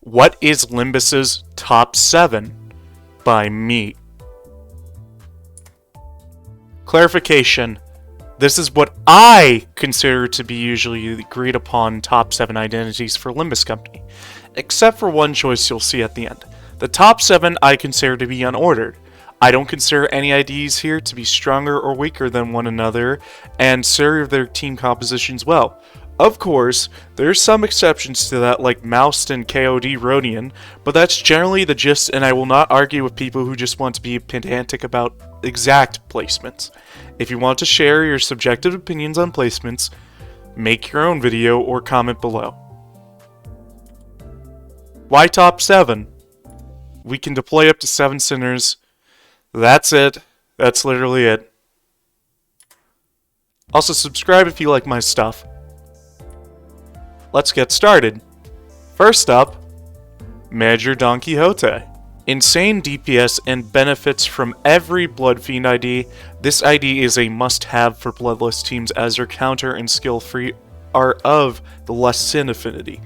What is Limbus's top 7? By me. Clarification. This is what I consider to be usually the agreed upon top 7 identities for Limbus Company, except for one choice you'll see at the end. The top 7 I consider to be unordered. I don't consider any IDs here to be stronger or weaker than one another, and serve their team compositions well. Of course, there's some exceptions to that, like Moused and KOD Rodian, but that's generally the gist, and I will not argue with people who just want to be pedantic about exact placements. If you want to share your subjective opinions on placements, make your own video or comment below. Why top 7? We can deploy up to 7 Sinners. That's it. That's literally it. Also, subscribe if you like my stuff. Let's get started. First up, Major Don Quixote. Insane DPS and benefits from every Blood Fiend ID. This ID is a must-have for Bloodless teams as their counter and skill free are of the less sin affinity.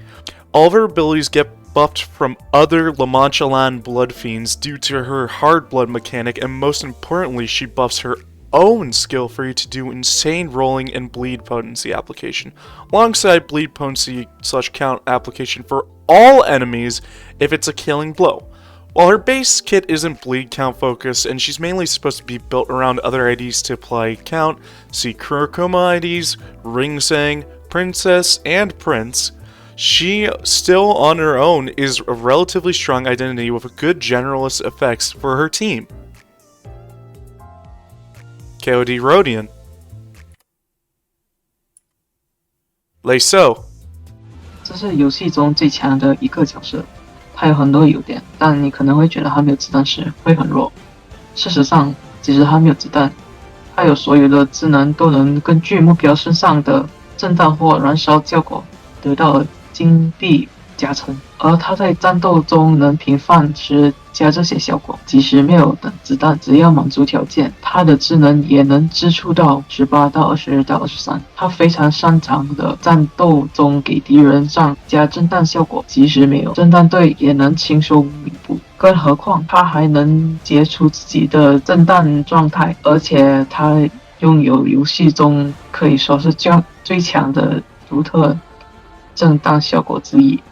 All of her abilities get buffed from other La Mancha Blood Fiends due to her hard blood mechanic, and most importantly, she buffs her own skill free to do insane rolling and bleed potency application, alongside bleed potency / count application for all enemies if it's a killing blow. While her base kit isn't bleed count focused, and she's mainly supposed to be built around other IDs to apply count, see Kurokoma IDs, Ringsang, Princess, and Prince, she still on her own is a relatively strong identity with good generalist effects for her team. KOD Rodian. Leiso. 这是游戏中最强的一个角色，他有很多优点，但你可能会觉得他没有子弹时会很弱。事实上，即使他没有子弹，他有所有的智能都能根据目标身上的震荡或燃烧效果得到金币加成，而他在战斗中能频繁时加这些效果，即使没有子弹，只要满足条件，他的智能也能支出到18到22到23。他非常擅长的战斗中给敌人上加震荡效果，即使没有震荡队也能轻松弥补。更何况他还能解除自己的震荡状态，而且他拥有游戏中可以说是最强的独特震荡效果之一。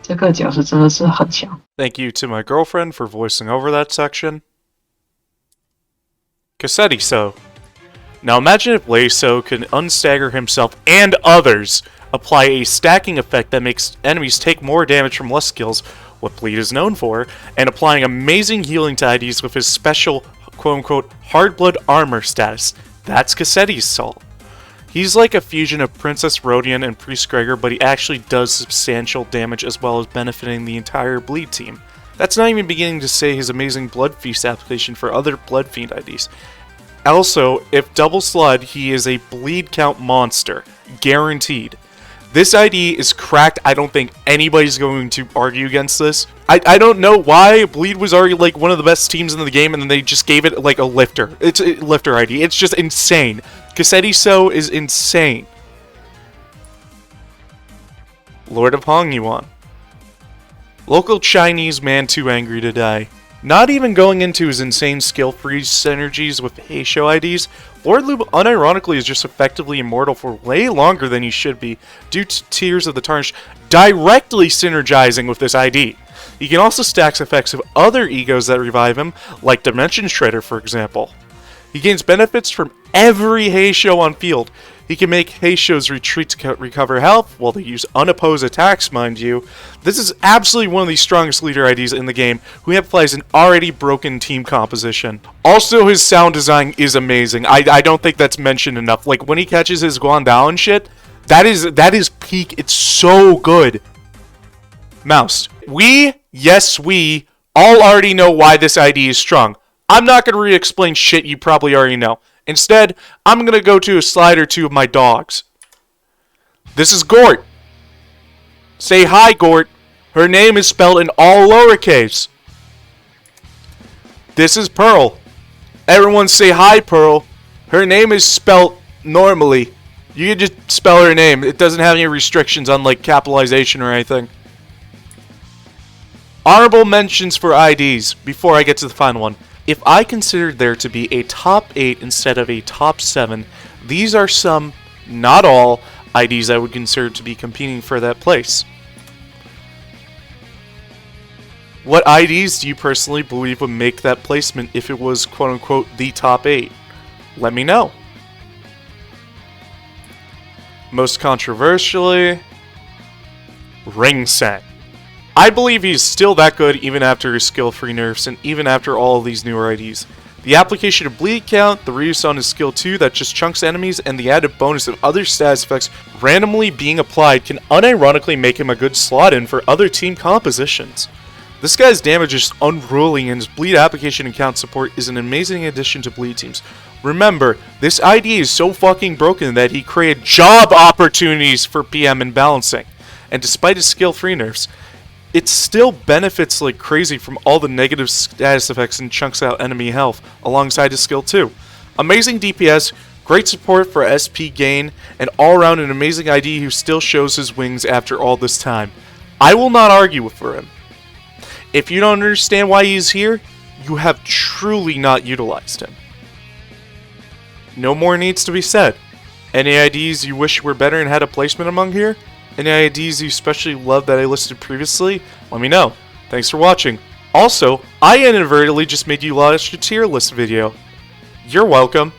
这个角色真的是很强。 Thank you to my girlfriend for voicing over that section. Cassettiso. Now imagine if Leiso could unstagger himself and others, apply a stacking effect that makes enemies take more damage from less skills, what Bleed is known for, and applying amazing healing to IDs with his special quote-unquote hard blood armor status. That's Cassettiso. He's like a fusion of Princess Rodian and Priest Gregor, but he actually does substantial damage as well as benefiting the entire Bleed team. That's not even beginning to say his amazing Blood Feast application for other Blood Fiend IDs. Also, if double slud, he is a bleed count monster. Guaranteed. This ID is cracked. I don't think anybody's going to argue against this. I don't know why Bleed was already like one of the best teams in the game and then they just gave it like a lifter. It's a lifter ID. It's just insane. Cassettiso is insane. Lord of Hongyuan. Local Chinese man too angry to die. Not even going into his insane skill freeze synergies with Heisho IDs, Lord Lube unironically is just effectively immortal for way longer than he should be due to Tears of the Tarnished directly synergizing with this ID. He can also stack effects of other egos that revive him, like Dimension Shredder for example. He gains benefits from every Heisho on field. He can make Heishos retreat to recover health while they use unopposed attacks, mind you. This is absolutely one of the strongest leader IDs in the game, who amplifies an already broken team composition. Also, his sound design is amazing. I don't think that's mentioned enough. Like, when he catches his Guandao and shit, that is peak. It's so good. Mouse. Yes, we all already know why this ID is strong. I'm not going to re-explain shit you probably already know. Instead, I'm going to go to a slide or two of my dogs. This is Gort. Say hi, Gort. Her name is spelled in all lowercase. This is Pearl. Everyone say hi, Pearl. Her name is spelled normally. You can just spell her name. It doesn't have any restrictions on like capitalization or anything. Honorable mentions for IDs before I get to the final one. If I considered there to be a top 8 instead of a top 7, these are some, not all, IDs I would consider to be competing for that place. What IDs do you personally believe would make that placement if it was quote-unquote the top 8? Let me know. Most controversially, Ring Sen. I believe he's still that good even after his skill-free nerfs and even after all of these newer IDs. The application of bleed count, the reuse on his skill 2 that just chunks enemies, and the added bonus of other status effects randomly being applied can unironically make him a good slot-in for other team compositions. This guy's damage is unruly and his bleed application and count support is an amazing addition to bleed teams. Remember, this ID is so fucking broken that he created job opportunities for PM and balancing. And despite his skill 3 nerfs, it still benefits like crazy from all the negative status effects and chunks out enemy health alongside his skill 2. Amazing DPS, great support for SP gain, and all around an amazing ID who still shows his wings after all this time. I will not argue for him. If you don't understand why he's here, you have truly not utilized him. No more needs to be said. Any IDs you wish were better and had a placement among here? Any IDs you especially love that I listed previously? Let me know. Thanks for watching. Also, I inadvertently just made you watch a tier list video. You're welcome.